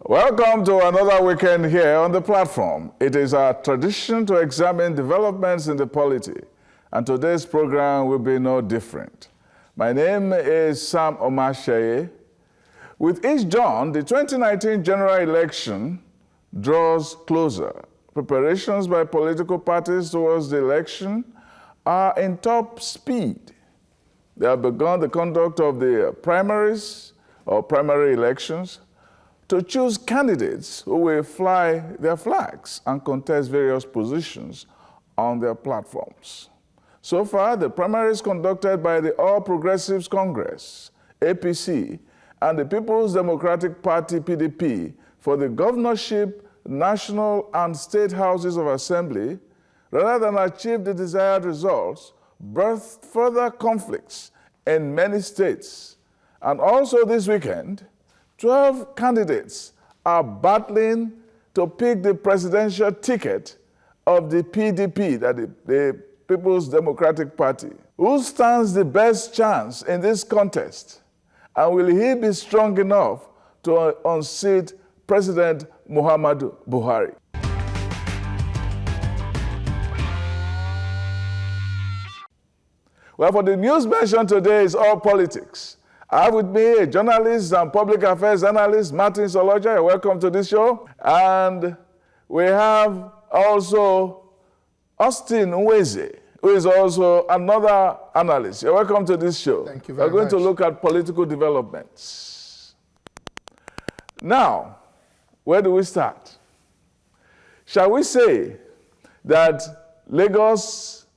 Welcome to another weekend here on the platform. It is our tradition to examine developments in the polity, and today's program will be no different. My name is Sam Omolayo. With each dawn, the 2019 general election draws closer. Preparations by political parties towards the election are in top speed. They have begun the conduct of the primaries or primary elections to choose candidates who will fly their flags and contest various positions on their platforms. So far, the primaries conducted by the All Progressives Congress, APC, and the People's Democratic Party, PDP, for the governorship, national, and state houses of assembly, rather than achieve the desired results, birthed further conflicts in many states. And also this weekend, 12 candidates are battling to pick the presidential ticket of the PDP, that the People's Democratic Party. Who stands the best chance in this contest? And will he be strong enough to unseat President Muhammadu Buhari? Well, for the news mentioned today is all politics. I have with me a journalist and public affairs analyst, Martin Soloja. Welcome to this show. And we have also Austin Nweze, who is also another analyst. You're welcome to this show. Thank you very much. We're going to look at political developments. Now, where do we start? Shall we say that Lagos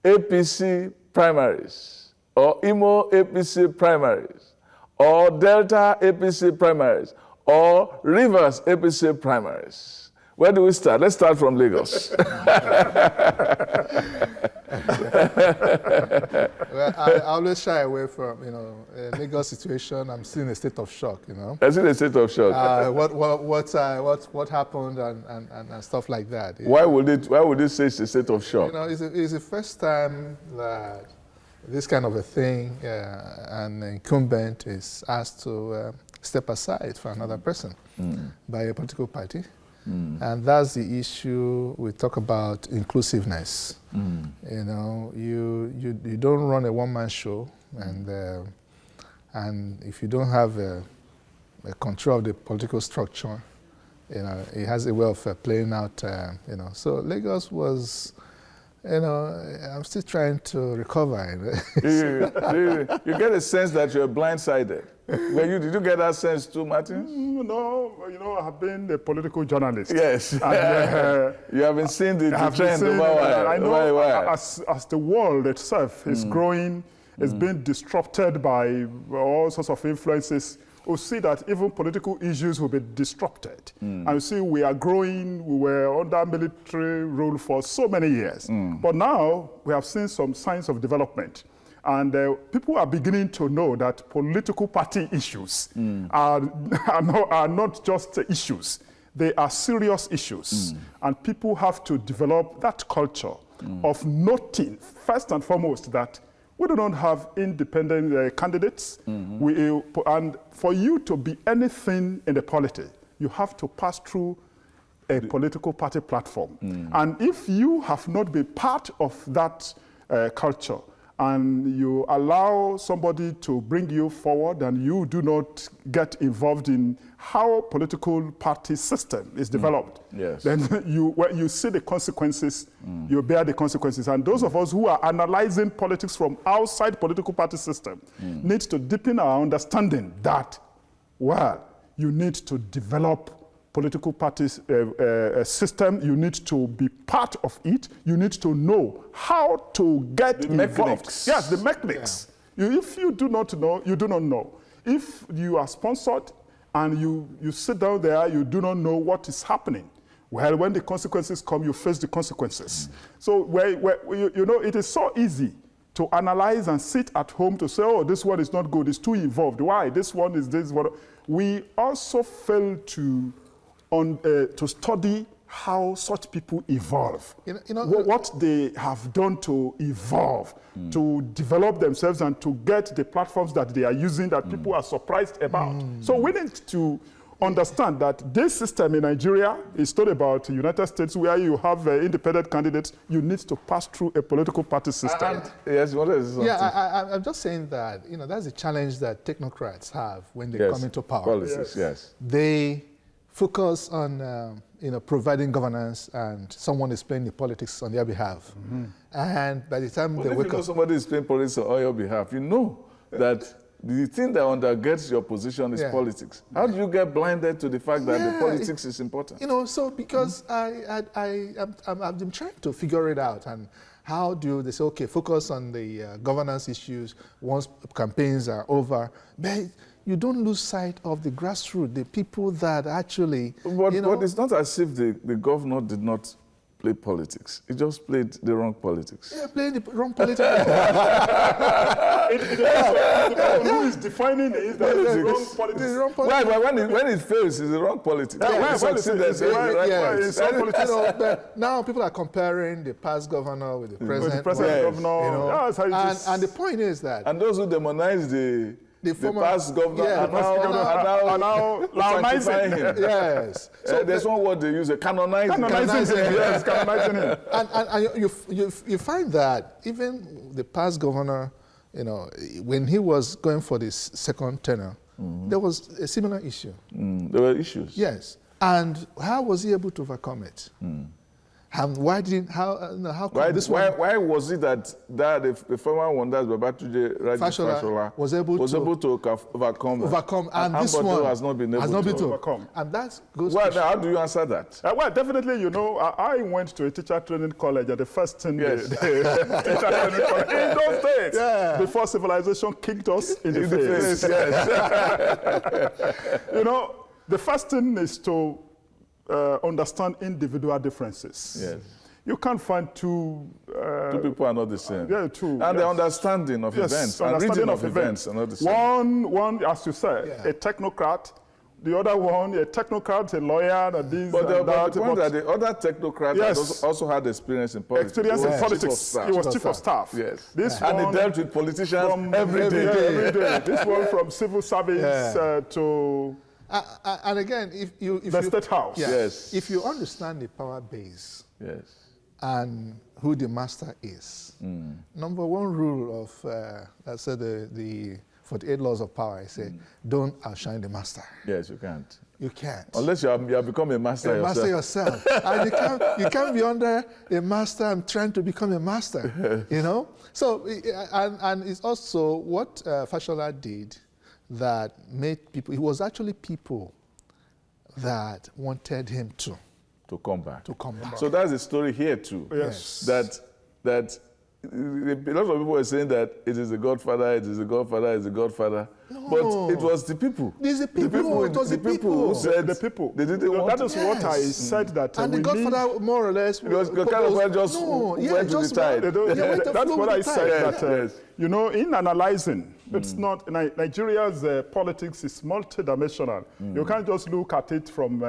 APC primaries, or Imo APC primaries, or Delta APC primaries, or Rivers APC primaries? Where do we start? Let's start from Lagos. Well, I always shy away from, Lagos situation. I'm still in a state of shock, I'm still in a state of shock. What happened and stuff like that. Why would it say it's a state of shock? It's the first time that this kind of a thing, an incumbent is asked to step aside for another person by a political party. And that's the issue. We talk about inclusiveness. You don't run a one-man show, and if you don't have a control of the political structure, it has a way of playing out. So Lagos was. I'm still trying to recover. You get a sense that you're blindsided. Did you get that sense too, Martin? No, I have been a political journalist. Yes. And, you haven't seen the trend over I know as the world itself is growing, it's being disrupted by all sorts of influences. We see that even political issues will be disrupted. And you see we are growing. We were under military rule for so many years. But now we have seen some signs of development. And people are beginning to know that political party issues are not just issues. They are serious issues. And people have to develop that culture of noting, first and foremost, that we do not have independent candidates. And for you to be anything in the polity, you have to pass through a political party platform. And if you have not been part of that culture, and you allow somebody to bring you forward and you do not get involved in how political party system is developed, then when you see the consequences, you bear the consequences. And those of us who are analyzing politics from outside political party system need to deepen our understanding that, you need to develop political parties system. You need to be part of it. You need to know how to get involved. Mechanics. Yes, the mechanics. If you do not know, you do not know. If you are sponsored and you sit down there, you do not know what is happening. Well, when the consequences come, you face the consequences. So it is so easy to analyze and sit at home to say, oh, this one is not good, it's too involved. Why? This one is this one. We also fail to study how such people evolve, what they have done to evolve, to develop themselves and to get the platforms that they are using that people are surprised about. So we need to understand that this system in Nigeria is not about the United States where you have independent candidates. You need to pass through a political party system. Yes, what is something? Yeah, I'm just saying that, that's a challenge that technocrats have when they come into power. Policies, yes. They focus on, providing governance, and someone is playing the politics on their behalf. And by the time they wake up, somebody is playing politics on your behalf, you know that the thing that undergirds your position is politics. How do you get blinded to the fact that the politics is important? So because I've been trying to figure it out, and how do they say, okay, focus on the governance issues once campaigns are over, but you don't lose sight of the grassroots, the people that actually, But it's not as if the governor did not play politics. He just played the wrong politics. Yeah, playing the wrong politics. Who is defining it? That is the wrong politics. The wrong politics. Why, when it fails, it's the wrong politics. But now people are comparing the past governor with the present. With the present governor. And the point is that... And those who demonize the former past governor are now canonizing him. Yes. So there's one word they use, canonizing. Canonizing him. Yes, canonizing him. And you find that even the past governor, when he was going for this second tenure, there was a similar issue. There were issues. Yes. And how was he able to overcome it? And why why was it that the former one, that's Babatuje Fashola, was able to overcome, and this one has not been able to overcome? And that goes. Well, how do you answer that? Well, definitely, I went to a teacher training college at the first thing teacher training college in those days, before civilization kicked us in the face. Yes. The first thing is to understand individual differences. Yes. You can't find two people are not the same. Yeah, true. And the understanding of events, and reading of events are not the same. One, as you said, a technocrat. The other one, a technocrat, a lawyer, and this but and that. The point that the other technocrat also had experience in politics. Experience in politics. He was chief of staff. Yes. And he dealt with politicians every day. This one from civil service to... and again, if the State House. Yes. If you understand the power base and who the master is, number one rule of, let's say the 48 laws of power, I say, don't outshine the master. Yes, you can't. You can't. Unless you have become a master yourself. Master yourself. And you can't be under a master and trying to become a master, So, and it's also what Fashola did that made people, it was actually people that wanted him to come back. So that's the story here too. Yes. That a lot of people were saying that it is the Godfather, it is the Godfather, it is the Godfather. No. But it was the people. It's the people. It was the people who said the people. They didn't want that is what I said that and the Godfather more or less because kind of just went to the tide. That's what I said that in analyzing, it's not Nigeria's politics is multidimensional. You can't just look at it from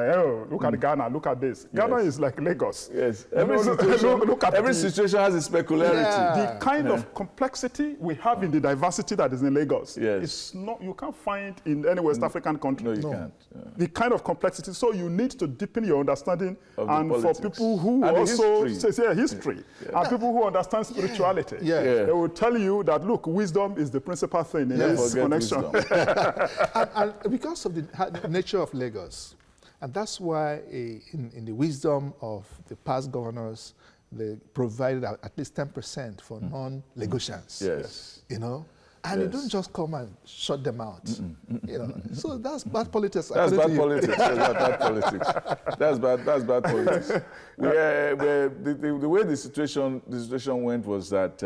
look at Ghana, look at this. Ghana is like Lagos. Yes. Every situation has its peculiarity. The kind of complexity we have in the diversity that is in Lagos. It's not, you can't find in any West African country. No, you can't. The kind of complexity. So you need to deepen your understanding, and for people who and also say history, and people who understand spirituality, they will tell you that look, wisdom is the principal thing in this connection. and because of the nature of Lagos, and that's why in the wisdom of the past governors, they provided at least 10% for non-Lagosians. Yes. And you don't just come and shut them out. So that's bad politics. That's bad politics. That's bad politics. The way the situation went was that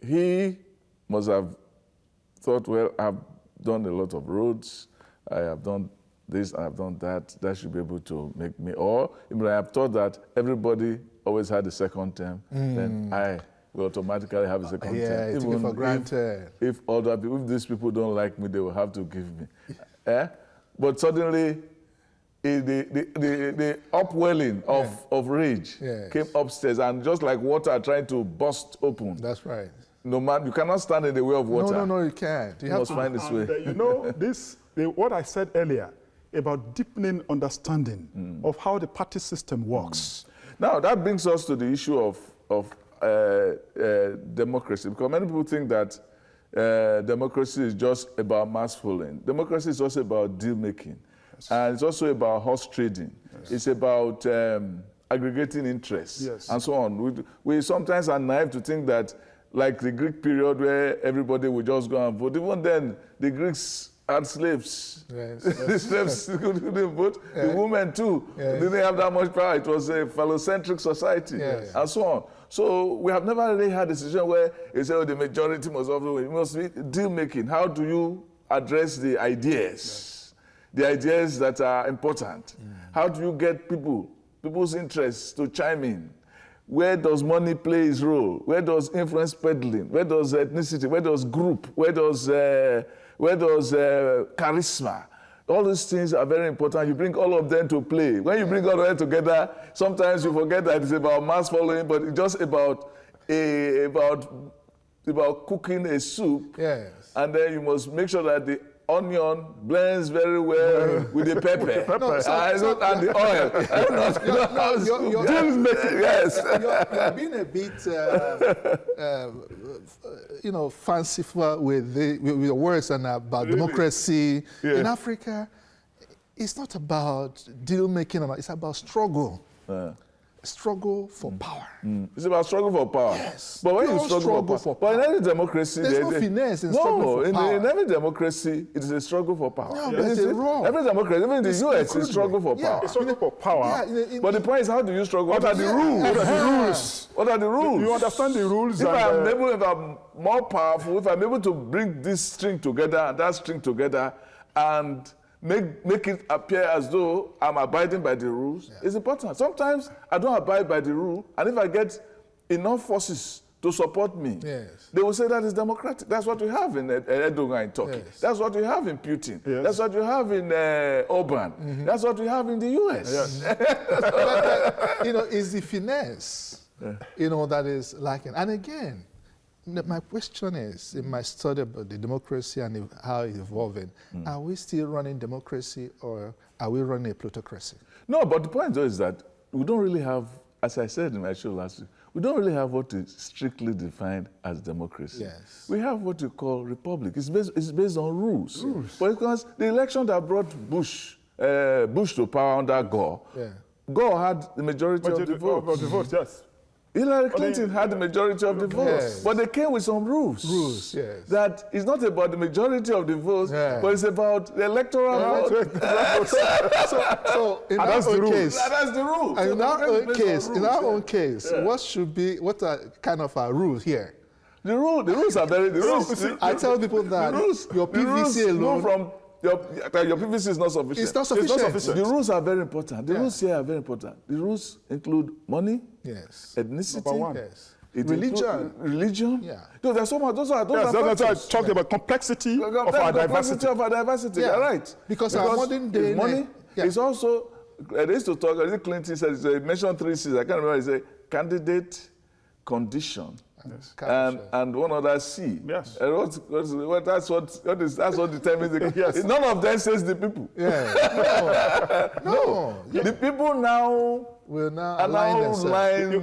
he must have thought, well, I've done a lot of roads, I have done this, I have done that, that should be able to make me, or I have thought that everybody always had a second term, then I will automatically have a second term. Yeah, even for granted. If these people don't like me, they will have to give me. But suddenly, the upwelling of rage came upstairs, and just like water trying to burst open. That's right. No man, you cannot stand in the way of water. No, you can't. You must find this way. This what I said earlier about deepening understanding of how the party system works. Now, that brings us to the issue of democracy, because many people think that democracy is just about mass following. Democracy is also about deal making, and it's also about horse trading. It's about aggregating interests and so on. We sometimes are naive to think that, like the Greek period where everybody would just go and vote. Even then, the Greeks had slaves. The slaves couldn't vote. The women too didn't have that much power. It was a phallocentric society and so on. So we have never really had a situation where you say, oh, the majority must have the way. It must be deal making. How do you address the ideas? The ideas that are important. How do you get people's interests to chime in? Where does money play its role? Where does influence peddling? Where does ethnicity? Where does group? Where does charisma? All these things are very important. You bring all of them to play. When you bring all of them together, sometimes you forget that it's about mass following, but it's just about cooking a soup. And then you must make sure that the onion blends very well with the pepper and the oil. You're being a bit, fanciful with the words and about democracy. In Africa, it's not about deal making, it's about struggle. Struggle for power. It's about struggle for power. Yes. But when you struggle for power, in any democracy, there's no finesse in struggle for power. In every democracy, it is a struggle for power. No, but it's wrong. Every democracy, even in the US, it's struggle for power. It's struggle for power. But the point is, how do you struggle? What are the rules? What are the rules? What are the rules? You understand the rules. If I'm more powerful, if I'm able to bring this string together and that string together and make it appear as though I'm abiding by the rules, it's important. Sometimes I don't abide by the rule, and if I get enough forces to support me, they will say that is democratic. That's what we have in Erdogan in Turkey. That's what we have in Putin. That's what we have in Orban. That's what we have in the US. It's the finesse, that is lacking. And again, my question is, in my study about the democracy and how it's evolving, are we still running democracy or are we running a plutocracy? No, but the point though is that we don't really have, as I said in my show last week, we don't really have what is strictly defined as democracy. We have what we call republic. It's based on rules. But because the election that brought Bush to power under Gore, Gore had the majority of the votes. Hillary Clinton had the majority of the votes, but they came with some rules. That is not about the majority of the votes, but it's about the electoral vote. So in our own case, that's the rule. In our own case, what are kind of our rules here? The rules are very. I tell people that your PVC alone. Your PVC is not sufficient. It's not sufficient. The rules are very important. The rules here are very important. The rules include money, ethnicity, religion. No, there's so much. Those are that's why I talked about complexity of our diversity. You're right. Because our modern day money is also. They used to talk. Clinton said, he mentioned 3 C's. I can't remember. He said candidate, condition. And one other C. That's what determines the. None of them says the people. No. The people now will now align themselves.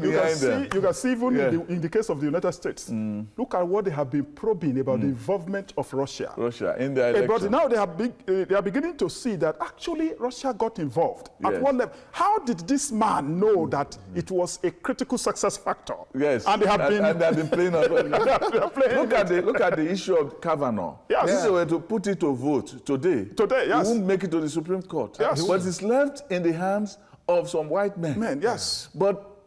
You can see even in the case of the United States, look at what they have been probing about the involvement of Russia in their election. But now they are beginning to see that actually Russia got involved. At what level? How did this man know that it was a critical success factor? And they have been playing on it. Look at the issue of Kavanaugh. If they were to put it to vote today, it wouldn't make it to the Supreme Court. But it's left in the hands of some white men. But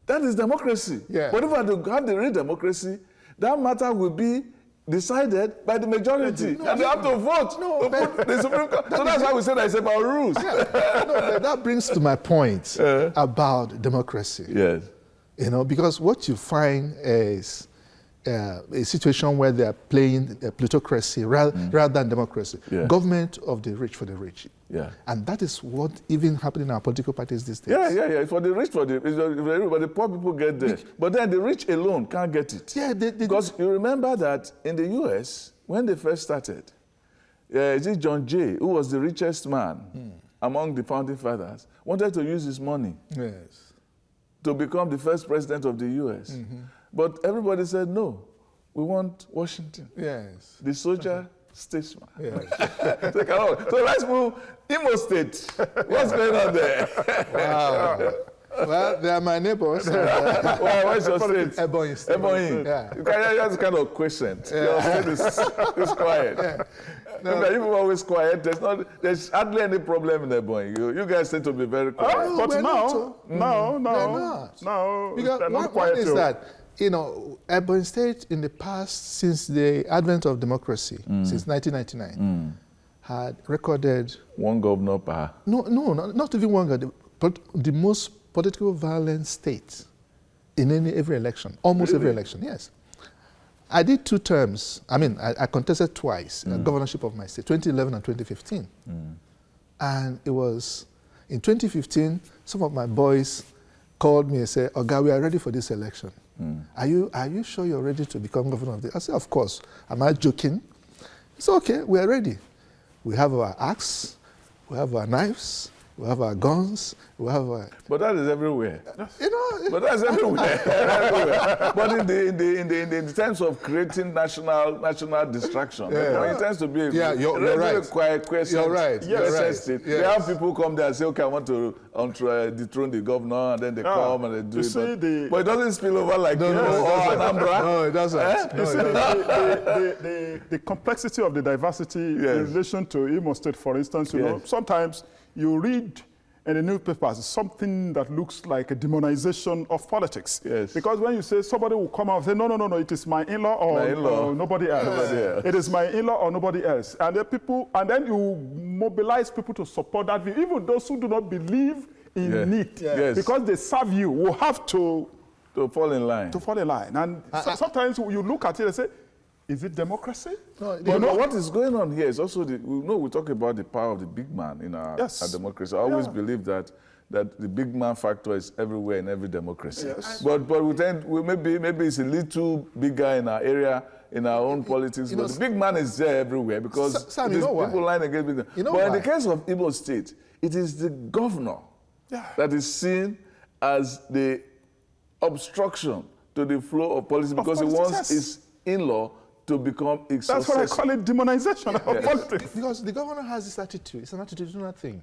that is democracy. But if I have the real democracy, that matter will be decided by the majority. And they have to vote to put the Supreme Court. So that's why we say that it's about rules. That brings to my point about democracy. Because what you find is a situation where they are playing a plutocracy rather than democracy. Government of the rich for the rich. And that is what even happening in our political parties these days. For the rich, but the poor people get there. But then the rich alone can't get it. Because you remember that in the US, when they first started, is it John Jay, who was the richest man among the founding fathers, wanted to use his money to become the first president of the U.S. But everybody said, no, we want Washington. The soldier statesman. So let's move Imo State. What's going on there? Wow. Well, they are my neighbors. Well, what's your state? Ebonyi State. Ebonyi. Yeah. You can just kind of quiescent. Your state is quiet. No. If you're always quiet, there's hardly any problem in Ebonyi. You guys tend to be very quiet. But no. Because one is that, you know, Ebonyi State in the past, since the advent of democracy, since 1999, had recorded... One governor per... No, not even one governor, but the most political violent state in every election, almost every election, yes. I did 2 terms. I mean, I contested twice governorship of my state, 2011 and 2015. And it was, in 2015, some of my boys called me and said, Oga, we are ready for this election. Are you sure you're ready to become governor of the... I said, of course. Am I joking? He said, okay, we are ready. We have our axe, we have our knives, we have our guns, we have our... But that is everywhere. You know... But that's everywhere. But in the terms of creating national distraction, it tends to be you're right. Quiet question. You're right. Yes. Yes. They have people come there and say, okay, I want to dethrone the governor, and then they come and they do it. But it doesn't spill over like Anambra. No, it doesn't. You see, the complexity of the diversity in relation to Imo State, for instance, you know, sometimes you read in the newspapers something that looks like a demonization of politics. Because when you say somebody will come out and say, no, it is my in-law or nobody else. It is my in-law or nobody else. And then you mobilize people to support that view, even those who do not believe in it, because they serve you, will have to fall in line. And sometimes you look at it and say, is it democracy? No, but what is going on here is also, we talk about the power of the big man in our democracy. I always believe that the big man factor is everywhere in every democracy. But maybe it's a little bigger in our area, in our own politics, but the big man is there everywhere because Sam, you know why? People line against big man. But in the case of Igbo State, it is the governor that is seen as the obstruction to the flow of policy because he wants his in-law to become its That's successor. what I call it, demonization of politics. Because the governor has this attitude, it's an attitudinal thing,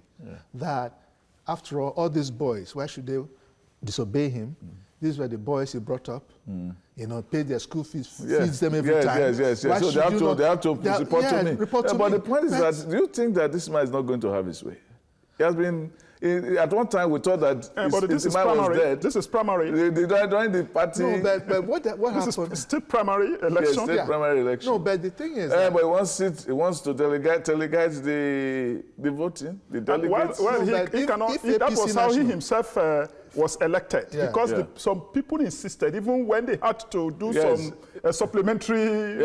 that after all these boys, why should they disobey him? These were the boys he brought up, you know, pay their school fees, feeds them every time. So they have to report to me. But the point is that, do you think that this man is not going to have his way? He has been... At one time, we thought that his man was dead. This is primary. During the party... No, but what happened? This is still primary election. Yes, primary election. No, but the thing is... but he wants to delegate the voting, the delegates. That was how he himself was elected. Because some people insisted, even when they had to do some supplementary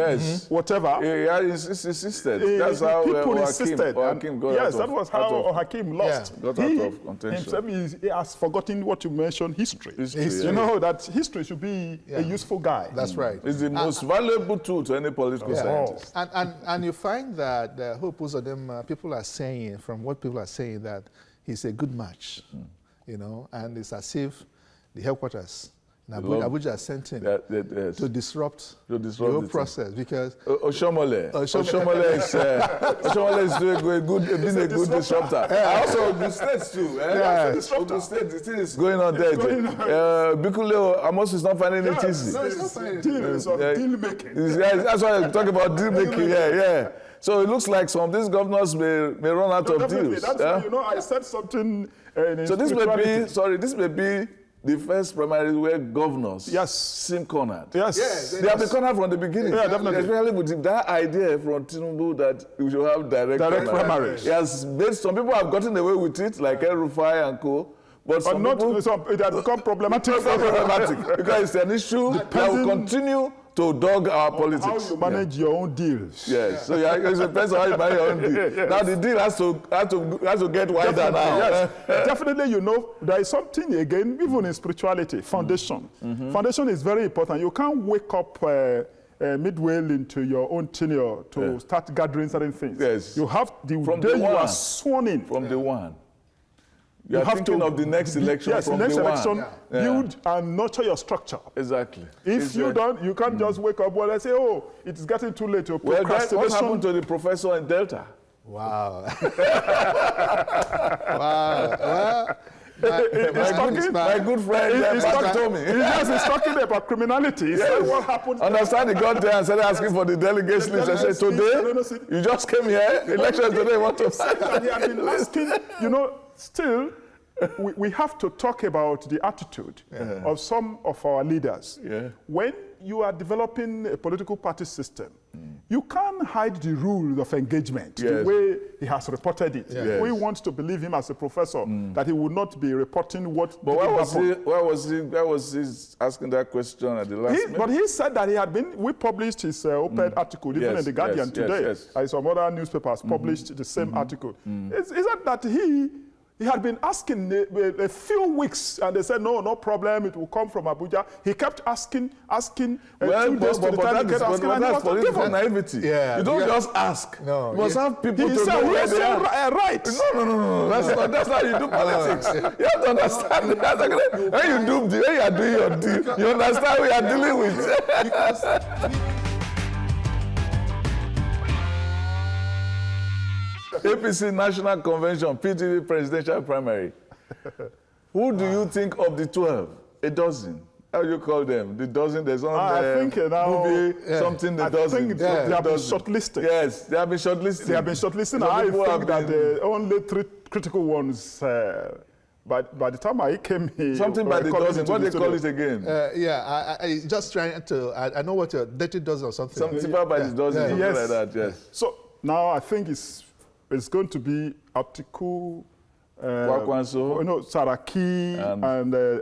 whatever. He insisted. That's how people insisted. Hakim got out of... that was how Hakim lost. Got out of contention. Himself, he has forgotten what you mentioned, history. You know that history should be a useful guide. That's right. It's the most valuable tool to any political scientist. And you find that Hope Uzodinma, people are saying, from what people are saying, that he's a good match. You know, and it's as if the headquarters in Abuja sent him to disrupt the whole process because Oshomole is doing being a good disruptor. Also Ogun State too. Ogun State, the thing is going on there. Bikule Amos is not finding it easy. No, it's not finding it easy. Deal making. That's why I'm talking about deal making. So it looks like some of these governors may run out of deals. That's why, you know, I said something. So this may be the first primary where governors seem cornered. Yes. They have been cornered from the beginning. Yeah, definitely. Especially with that idea from Tinubu that we should have direct primaries. Yes, some people have gotten away with it, like El Rufai and co. But it has become problematic. Because it's an issue that will continue to dog our politics. How you manage your own deals. Yes, so it depends on how you manage your own deal. Now the deal has to get wider now. Yes. Definitely, you know, there is something again, even in spirituality, foundation. Foundation is very important. You can't wake up midway into your own tenure to start gathering certain things. Yes. You have From day the you one. are sworn in. From the one. You You're have thinking to of the next election yes, from next the election, one. build and nurture your structure. Exactly. If you don't, you can't just wake up and say, oh, it's getting too late. Well, that, what happened to the professor in Delta? Wow. Wow. Well, My good friend, Pastor Tommy. He's talking about criminality. He said what happened. Understand, he got there and started asking for the delegate list. I said, today, you just came here, election today, what to say? He had been asking, still, we have to talk about the attitude of some of our leaders. Yeah. When you are developing a political party system, you can't hide the rules of engagement the way he has reported it. Yes. We want to believe him as a professor that he would not be reporting what. But why was he asking that question at the last minute? But he said that we published his op-ed article, even in The Guardian today. Some other newspapers published the same article. Is that he had been asking a few weeks, and they said, no problem, it will come from Abuja. He kept asking 2 days to the time he kept asking, and he was not given. Naivety. Yeah, you don't just ask. No, you must have people He to said, know where they are. right. No. That's not how you do politics. You have to understand that. When you are doing your deal, you understand what you are dealing with. APC National Convention, PDP presidential primary. Who do you think of the 12? A dozen. How do you call them? The dozen, there's on I think now, movie, something the dozen. I think they have been shortlisted. Yes, they have been shortlisted. They have been shortlisted. I think that the only 3 critical ones, by the time I came here... Something by the dozen. What do they call it again? I just trying to, I know what your dirty dozen or something. Something by the dozen, something like that, yes. So now I think it's going to be Atiku, Kwakwanso, Saraki,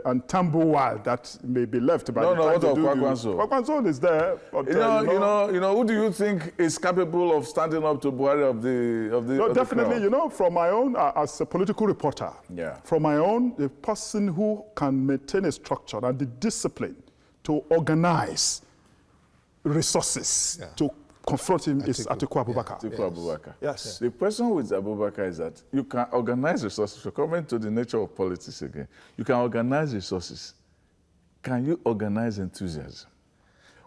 and Tambuwal that may be left by the time what they of do Kwakwanso? Kwakwanso is there. But, who do you think is capable of standing up to Buhari of the? No, of definitely. the crowd? From my own, as a political reporter, from my own, the person who can maintain a structure and the discipline to organize resources to confront him is Atiku Abubakar. Atiku Abubakar. Yes. The question with Abubakar is that you can organize resources. So coming to the nature of politics again, you can organize resources. Can you organize enthusiasm?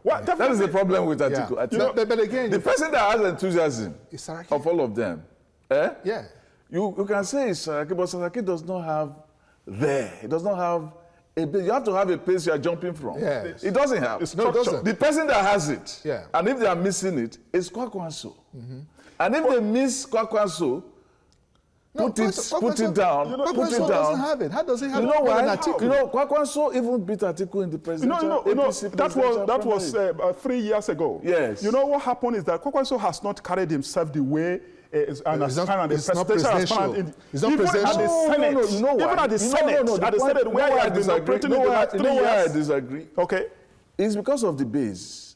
Well, that is the problem with Atiku. Yeah. But again, the person that has enthusiasm of all of them, you can say it's Saraki, but Saraki does not have He does not have a base. You have to have a place you are jumping from. Yes. It doesn't have. No, it doesn't. The person that has it, and if they are missing it, is Kwakwanso. And if they miss Kwakwanso, put it down. Kwakwanso doesn't have it. How does he have it? You know why? Kwakwanso even beat Atiku in the presidential. That was 3 years ago. Yes. You know what happened is that Kwakwanso has not carried himself the way It's not presidential. It's not presidential. Even at the Senate, where he has been operating in the last 3 years. I disagree. Okay. It's because of the base.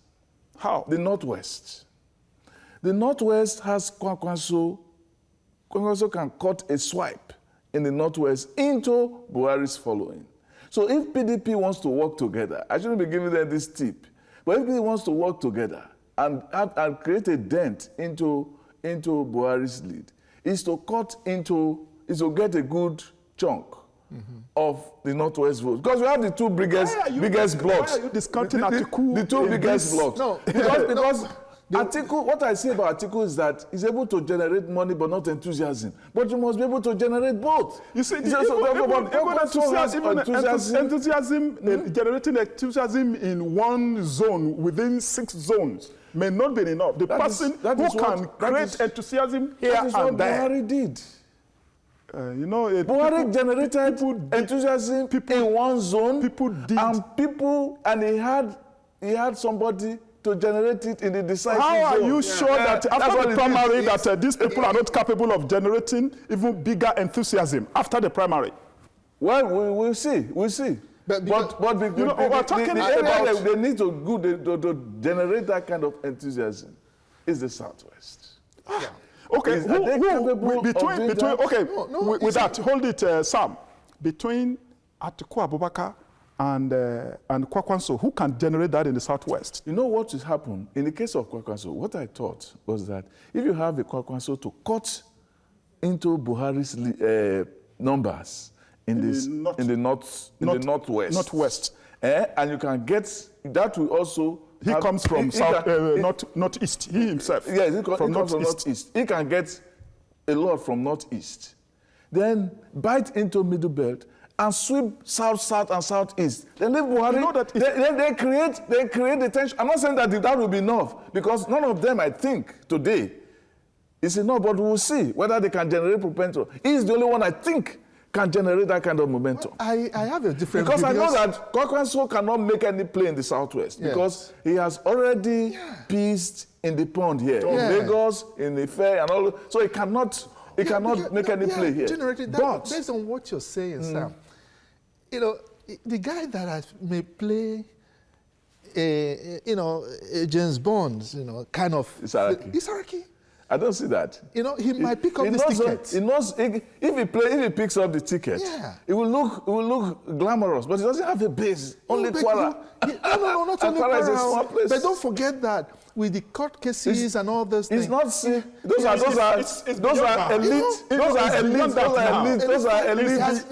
How? The Northwest. The Northwest has Kwakwanso. Kwakwanso can cut a swipe in the Northwest into Buhari's following. So if PDP wants to work together, I shouldn't be giving them this tip, but if PDP wants to work together and create a dent into Buhari's lead, is to get a good chunk of the Northwest vote. Because we have the two biggest blocks. Why are you discounting Atiku? The two biggest blocks. No. Because Atiku, what I say about Atiku is that he's able to generate money but not enthusiasm. But you must be able to generate both. You see, generating enthusiasm in one zone within 6 zones may not be enough. The person who can create enthusiasm here and there. Buhari did. Buhari generated enthusiasm in one zone. People did. And he had somebody to generate it in the decisive zone. How are you sure that after the primary that these people are not capable of generating even bigger enthusiasm after the primary? Well, we'll see. We'll see. But they need to generate that kind of enthusiasm is the Southwest. Okay, with that, hold it, Sam. Between Atiku Abubakar and Kwakwanso, who can generate that in the Southwest? You know what has happened? In the case of Kwakwanso, what I thought was that if you have a Kwakwanso to cut into Buhari's numbers in the northwest, and you can get that will also. He comes from northeast. He himself. Yes, he comes from northeast. He can get a lot from northeast, then bite into middle belt and sweep south, and southeast. Then leave Buhari. You know that they create the tension. I'm not saying that that will be enough because none of them, I think, today is enough. But we will see whether they can generate propensity. He's the only one I think can generate that kind of momentum. Well, I have a different because I know that Kwakwanso cannot make any play in the Southwest because he has already pieced in the pond here, in Lagos, in the fair, and all. So he cannot make any play here. But based on what you're saying, Sam, you know, the guy that may play, a James Bond, kind of. Isaraki. I don't see that. He might pick up this ticket. He knows if he picks up the ticket, it will look glamorous, but he doesn't have a base. Only Kwara. No, not only Kwara is a small place. But don't forget that with the court cases and all those things. It's not. Those are elite. Those are elite.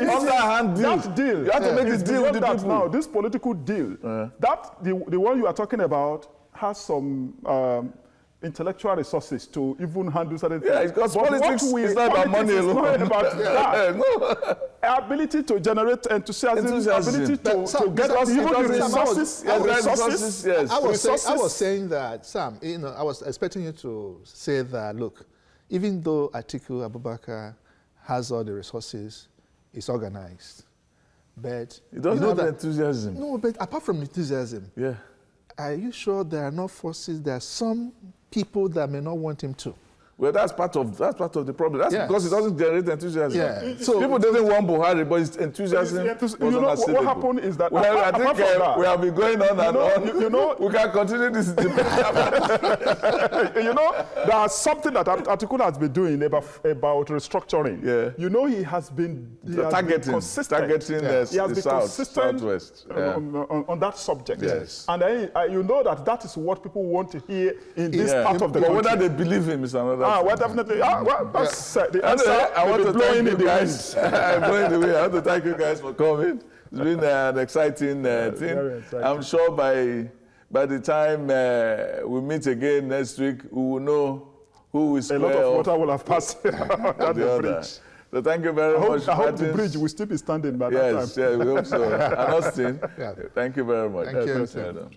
Underhand deals. That deal. You have to make this deal with the people. Now, this political deal, the one you are talking about has some. Intellectual resources to even handle certain things. Yeah, because politics is not about money alone. It's not about that. Ability to generate enthusiasm. Ability to get us even the resources. Yes. I was saying that, Sam, I was expecting you to say that, look, even though Atiku Abubakar has all the resources, it's organized. But he doesn't have enthusiasm. No, but apart from enthusiasm, are you sure there are no forces, there are some people that may not want him to? Well, that's part of the problem. That's because he doesn't generate enthusiasm. Yeah. So people doesn't want Buhari, but his enthusiasm what happened is that... Well, I think we have been going on and on. We can continue this debate. There's something that Atiku has been doing about restructuring. Yeah. He has been targeting the Southwest on that subject. Yes. And that is what people want to hear in this part of the country. But whether they believe him is another. Well, definitely. That's the answer. I want to thank you guys. I want to thank you guys for coming. It's been an exciting thing. I'm sure by the time we meet again next week, we will know who is. A lot of water will have passed under the bridge. So thank you very much. I hope the bridge will still be standing by that time. Yes, we hope so. And Austin, thank you very much. Thank you.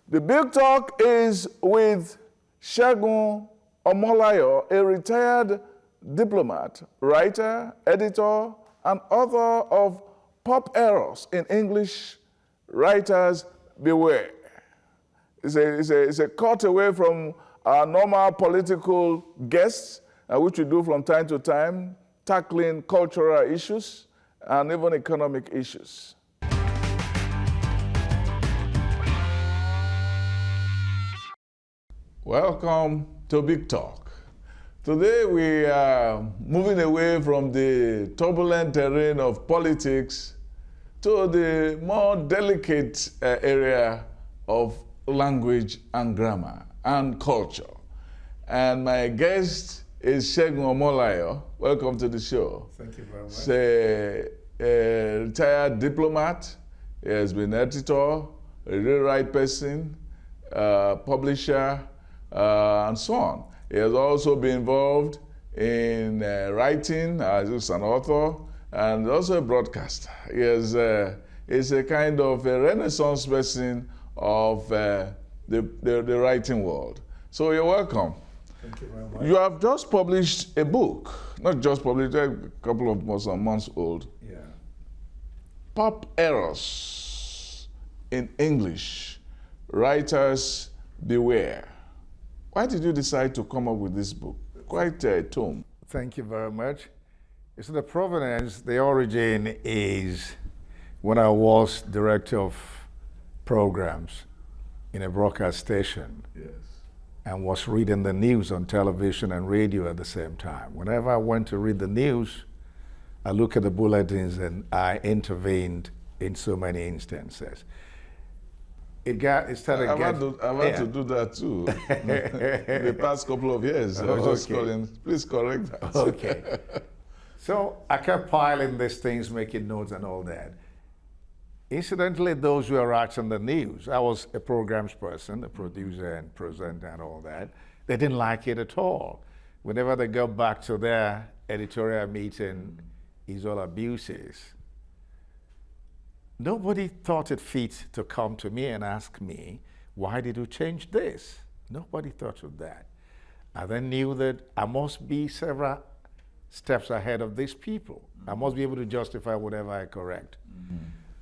The Big Talk is with Segun Omolayo, a retired diplomat, writer, editor, and author of Pop Errors in English Writers Beware. It's a cut away from our normal political guests, which we do from time to time, tackling cultural issues and even economic issues. Welcome to Big Talk. Today we are moving away from the turbulent terrain of politics to the more delicate area of language and grammar and culture. And my guest is Segun Omolayo. Welcome to the show. Thank you very much. He's a retired diplomat. He has been editor, a rewrite person, publisher, and so on. He has also been involved in writing as an author and also a broadcaster. He is a kind of a renaissance person of the writing world. So you're welcome. Thank you very much. You have just published a book, not just published, a couple of months old. Yeah. Pop Errors in English, Writers Beware. Why did you decide to come up with this book? quite tome. Thank you very much. So the provenance, the origin is when I was director of programs in a broadcast station. Yes. And was reading the news on television and radio at the same time. Whenever I went to read the news, I look at the bulletins and I intervened in so many instances. It started I've had to do that too. The past couple of years. I was just calling, please correct that. Okay. So I kept piling these things, making notes and all that. Incidentally, those who are watching the news, I was a programs person, a producer and presenter and all that. They didn't like it at all. Whenever they go back to their editorial meeting, it's all abuses. Nobody thought it fit to come to me and ask me, why did you change this? Nobody thought of that. I then knew that I must be several steps ahead of these people. I must be able to justify whatever I correct.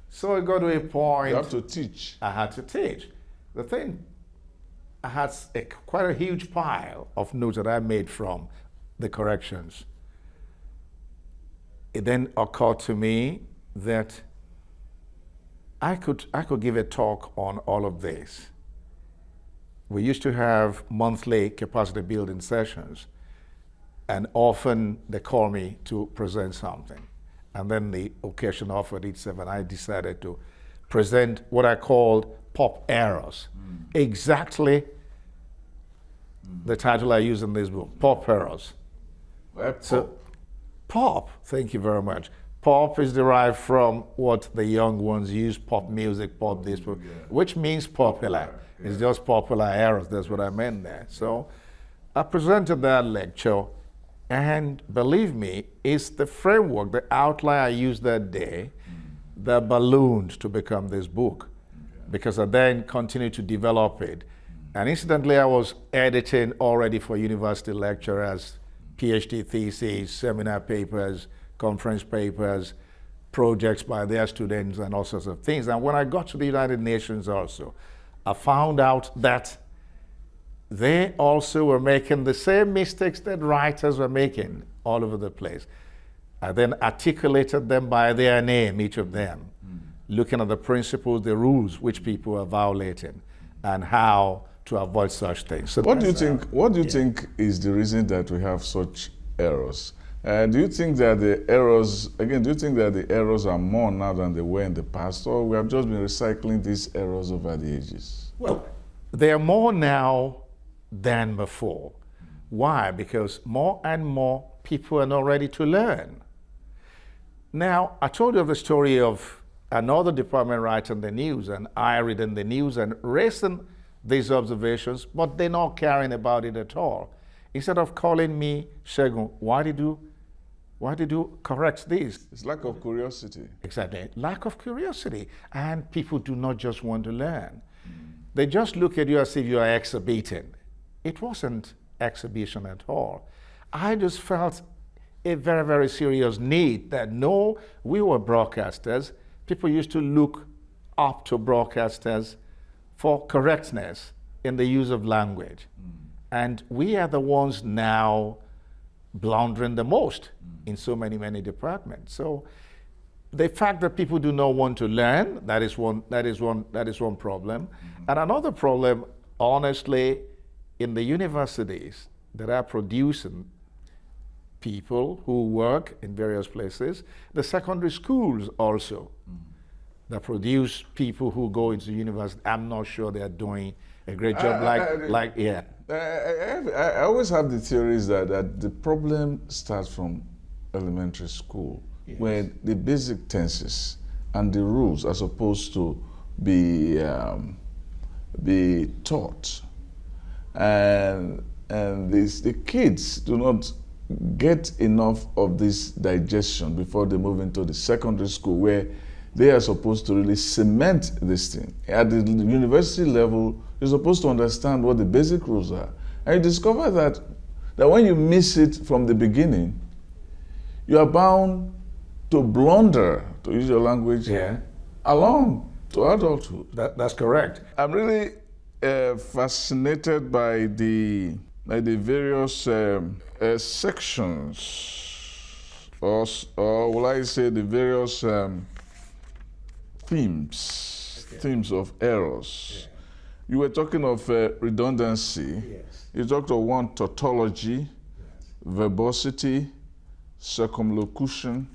So it got to a point. You have to teach. I had to teach. The thing, I had quite a huge pile of notes that I made from the corrections. It then occurred to me that I could give a talk on all of this. We used to have monthly capacity building sessions, and often they call me to present something. And then the occasion offered itself, and I decided to present what I called pop errors. Exactly the title I use in this book, Pop Errors. So, pop, thank you very much. Pop is derived from what the young ones use, pop music, pop this, which means popular. It's just popular errors, that's what I meant there. So I presented that lecture, and believe me, it's the framework, the outline I used that day that ballooned to become this book, because I then continued to develop it. And incidentally, I was editing already for university lecturers, PhD theses, seminar papers, conference papers, projects by their students, and all sorts of things. And when I got to the United Nations also, I found out that they also were making the same mistakes that writers were making all over the place. I then articulated them by their name, each of them, looking at the principles, the rules which people are violating, and how to avoid such things. So what do you think? What do you think is the reason that we have such errors? Do you think that the errors, again, do you think that the errors are more now than they were in the past, or we have just been recycling these errors over the ages? Well, they are more now than before. Why? Because more and more people are not ready to learn. Now, I told you of the story of another department writing the news, and I reading the news and raising these observations, but they're not caring about it at all. Instead of calling me, Segun, why did you correct this? It's lack of curiosity. Exactly, lack of curiosity. And people do not just want to learn. They just look at you as if you are exhibiting. It wasn't exhibition at all. I just felt a very, very serious need that no, we were broadcasters. People used to look up to broadcasters for correctness in the use of language. And we are the ones now blundering the most in so many, many departments. So the fact that people do not want to learn, that is one problem. And another problem, honestly, in the universities that are producing people who work in various places, the secondary schools also that produce people who go into university, I'm not sure they're doing a great job I always have the theories that the problem starts from elementary school, where the basic tenses and the rules are supposed to be taught, and the kids do not get enough of this digestion before they move into the secondary school, where they are supposed to really cement this thing. At the university level, you're supposed to understand what the basic rules are. And you discover that when you miss it from the beginning, you are bound to blunder, to use your language, along to adulthood. That's correct. I'm really fascinated by the like the various sections, or will I say the various themes of errors. You were talking of redundancy. Yes. You talked of one, tautology, verbosity, circumlocution,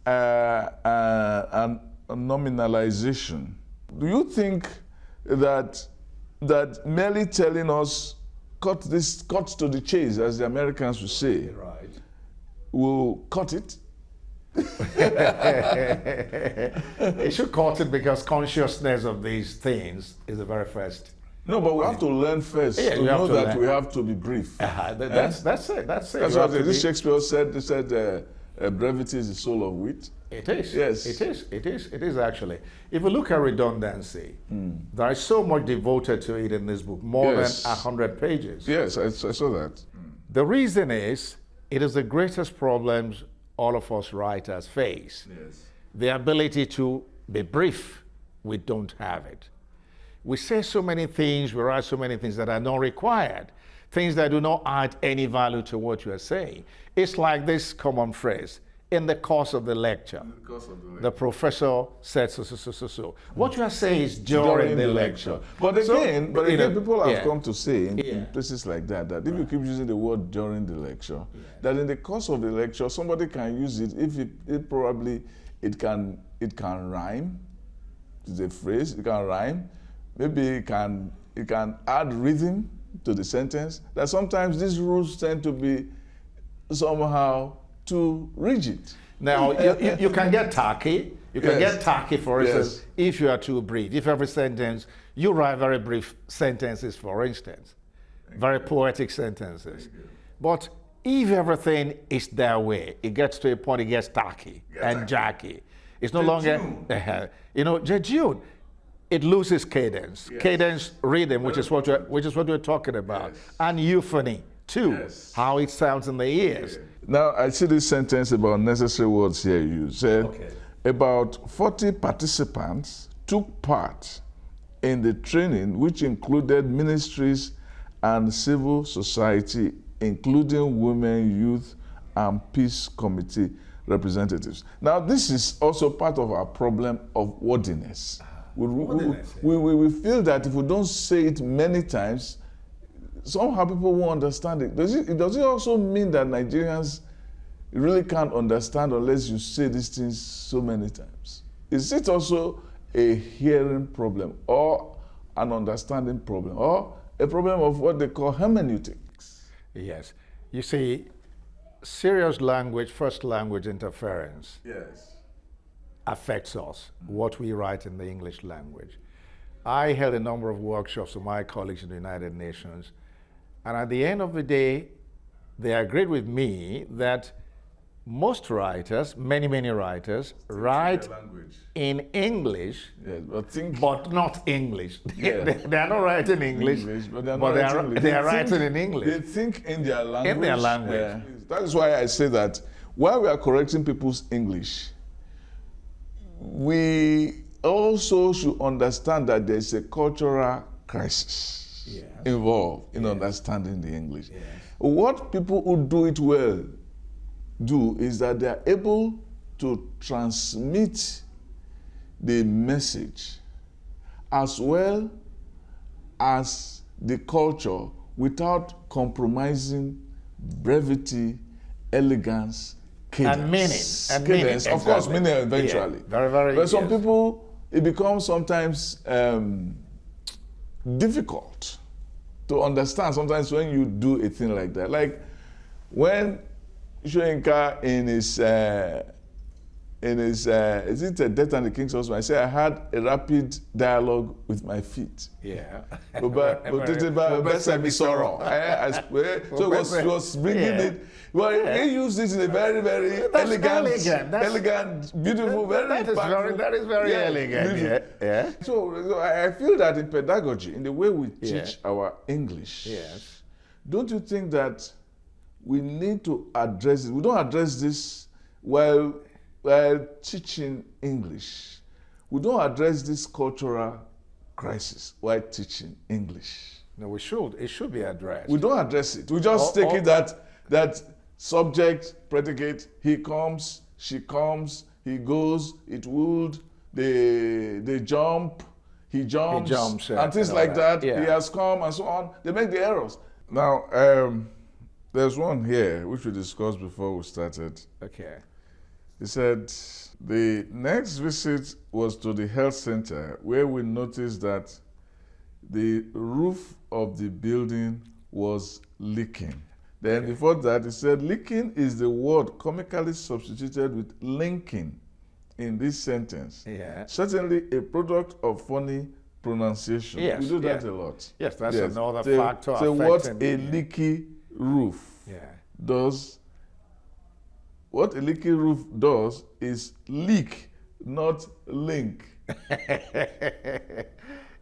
and nominalization. Do you think that merely telling us cut to the chase, as the Americans would say, Right. will cut it? It should cut it because consciousness of these things is the very first. No, but we have to learn first Yeah, to you have know to that learn. we have to be brief. That's it. That's it. That's You what have to this be- Shakespeare said. He said, brevity is the soul of wit. It is. Yes. It is. It is. It is actually. If you look at redundancy, there is so much devoted to it in this book, more Yes. than 100 pages. Yes, I saw that. The reason is, it is the greatest problems all of us writers face. Yes. The ability to be brief, we don't have it. We say so many things, we write so many things that are not required, things that do not add any value to what you are saying. It's like this common phrase, in the course of the lecture. The professor said so. What you are saying is during the lecture. But again, people have yeah. come to say in Yeah. places like that if you keep using the word during the lecture, that in the course of the lecture somebody can use it if it probably can rhyme. It's a phrase, it can rhyme. Maybe it can add rhythm to the sentence. That sometimes these rules tend to be somehow too rigid. Now, you can get tacky. You can Yes. get tacky, for instance, Yes. if you are too brief. If every sentence, you write very brief sentences, for instance, very poetic sentences. But if everything is that way, it gets to a point, it gets tacky and jacky. It's no longer, jejune. It loses cadence. Yes. Cadence rhythm, which is what we're talking about. Yes. And euphony, too, Yes. how it sounds in the ears. Now, I see this sentence about necessary words here. You said about 40 participants took part in the training, which included ministries and civil society, including women, youth, and peace committee representatives. Now, this is also part of our problem of wordiness. We feel that if we don't say it many times, somehow people won't understand it. Does it also mean that Nigerians really can't understand unless you say these things so many times? Is it also a hearing problem or an understanding problem or a problem of what they call hermeneutics? Yes. You see, serious language, first language interference Yes. affects us, what we write in the English language. I held a number of workshops with my colleagues in the United Nations, and at the end of the day, they agreed with me that most writers, many writers, write in English, Yes, but not English. Yeah. They are not writing English, but they are writing in English. They think in their language. In their language. That is why I say that while we are correcting people's English, we also should understand that there is a cultural crisis involved in understanding the English. Yes. What people who do it well do is that they are able to transmit the message as well as the culture without compromising brevity, elegance, cadence. And meaning. And cadence, meaning, of course, exactly. meaning eventually. Yeah, very, But some yes. people, it becomes sometimes difficult to understand sometimes when you do a thing like that. Like when Shoyinka in his is it Death and the King's Husband? I say I had a rapid dialogue with my feet. Yeah. So it was bringing it. Well, he used it in a very, very elegant, beautiful, That is very elegant. beautiful. Yeah. So I feel that in pedagogy, in the way we teach our English, Yes. don't you think that we need to address it? We don't address this while teaching English. We don't address this cultural crisis while teaching English. No, we should. It should be addressed. We don't address it. We just take it that subject, predicate, he comes, she comes, he goes, it would, they jump, he jumps, and things like that. Yeah. He has come and so on. They make the errors. Now, there's one here which we discussed before we started. Okay. He said the next visit was to the health center where we noticed that the roof of the building was leaking. Then before that, he said leaking is the word comically substituted with linking in this sentence. Yeah. Certainly a product of funny pronunciation. Yes, We do that yeah. a lot. Yes, that's another factor So what affecting. a leaky roof Yeah. does, what a leaky roof does is leak, not link.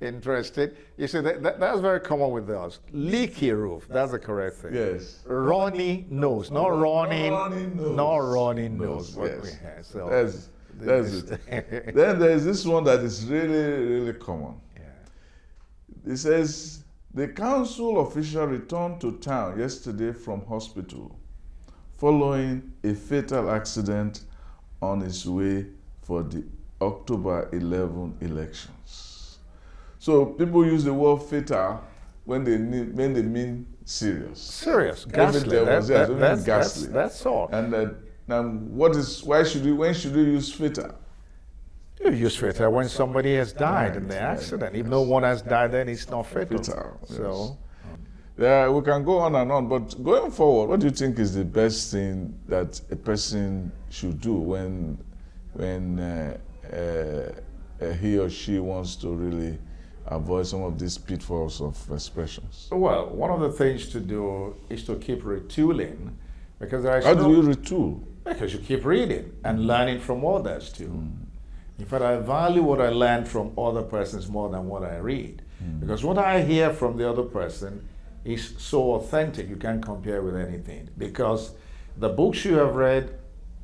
Interesting. You see, that's very common with us. Leaky roof, that's the correct thing. Yes. Runny nose, not running, Running nose. not running nose. What Yes. we have. So That's it. Then there is this one that is really, really common. Yeah. It says, the council official returned to town yesterday from hospital following a fatal accident on his way for the October 11 elections. So people use the word fatal when they mean serious. Serious, Every ghastly. day was there, so it means That's ghastly. that's all. And now, when should you use fatal? You use fatal when somebody has died in the Right, accident. If no one has died, then it's not fatal. Fatal, yes. So, Yeah, we can go on and on, but going forward, what do you think is the best thing that a person should do when he or she wants to really avoid some of these pitfalls of expressions? well, one of the things to do is to keep retooling, because there is How do you retool? Because you keep reading and learning from others too. In fact, I value what I learn from other persons more than what I read. Because what I hear from the other person is so authentic, you can't compare with anything. Because the books you have read,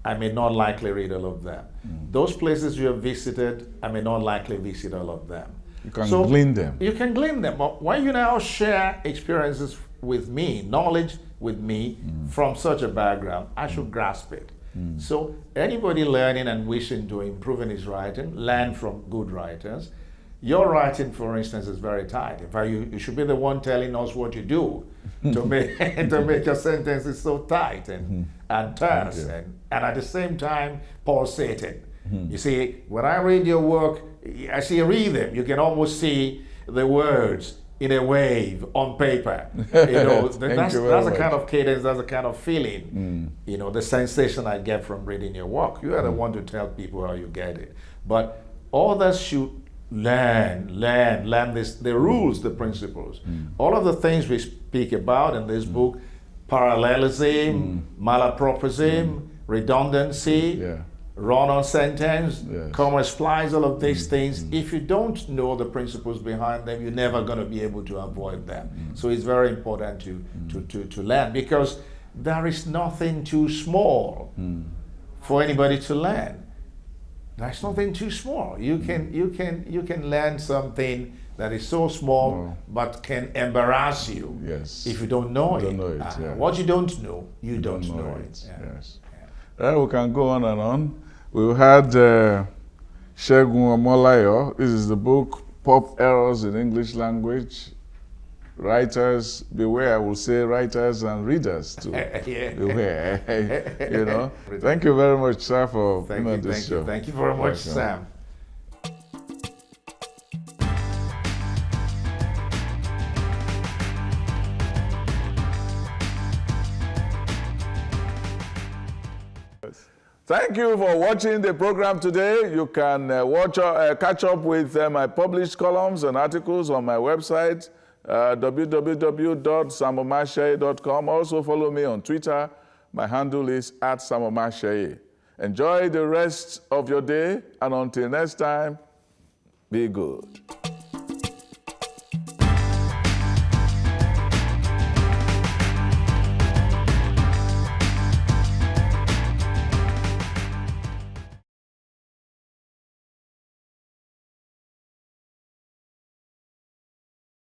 I may not likely read all of them. Those places you have visited, I may not likely visit all of them. You can glean them. You can glean them. But when you now share experiences with me, knowledge with me from such a background, I should grasp it. So anybody learning and wishing to improve in his writing, learn from good writers. Your writing, for instance, is very tight. In fact, you should be the one telling us what you do to make your sentences so tight and terse and at the same time pulsating. You see, when I read your work, I see a rhythm. You can almost see the words in a wave on paper. That's the kind of cadence, that's the kind of feeling, the sensation I get from reading your work. You are the one to tell people how you get it. But others should learn the rules, the principles. All of the things we speak about in this book, parallelism, malapropism, redundancy, run-on sentence, comma splice, all of these things. If you don't know the principles behind them, you're never going to be able to avoid them. So it's very important to learn, because there is nothing too small for anybody to learn. There's nothing too small. You can learn something that is so small but can embarrass you if you don't know it. What you don't know, you don't know it. Yes. We can go on and on. We've had Segun Omolayo. This is the book, Pop Errors in English Language. Writers, beware. I will say writers and readers too. Beware. Thank you very much, sir, for being on this show. Thank you very much, Sam. Thank you for watching the program today. You can catch up with my published columns and articles on my website, www.samomasheye.com. Also follow me on Twitter. My handle is @samomasheye. Enjoy the rest of your day, and until next time, be good.